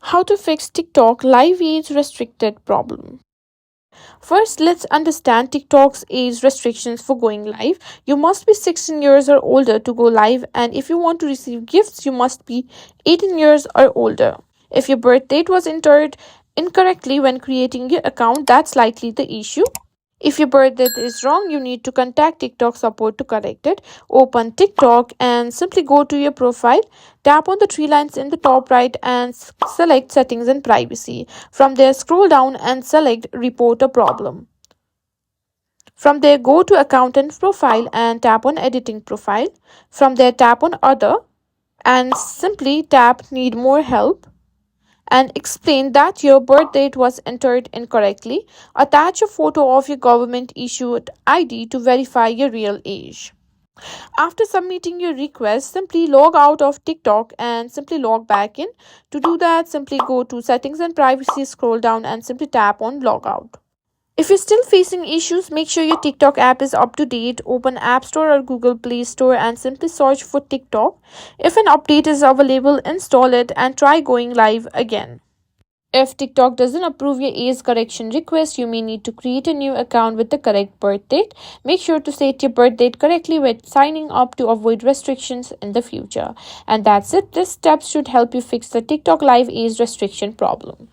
How to fix TikTok live age restricted problem. First, let's understand TikTok's age restrictions for going live. You must be 16 years or older to go live, and if you want to receive gifts, you must be 18 years or older. If your birth date was entered incorrectly when creating your account, that's likely the issue. If your birth date is wrong, you need to contact TikTok support to correct it. Open TikTok and simply go to your profile. Tap on the three lines in the top right and select Settings and Privacy. From there, scroll down and select Report a Problem. From there, go to Account and Profile and tap on Editing Profile. From there, tap on Other and simply tap Need More Help and explain that your birth date was entered incorrectly. Attach a photo of your government issued ID to verify your real age. After submitting your request, simply log out of TikTok and simply log back in. To do that, simply go to Settings and Privacy, scroll down and simply tap on Logout. If you're still facing issues, make sure your TikTok app is up to date. Open App Store or Google Play Store and simply search for TikTok. If an update is available, install it and try going live again. If TikTok doesn't approve your age correction request, you may need to create a new account with the correct birth date. Make sure to set your birth date correctly when signing up to avoid restrictions in the future. And that's it. These steps should help you fix the TikTok live age restriction problem.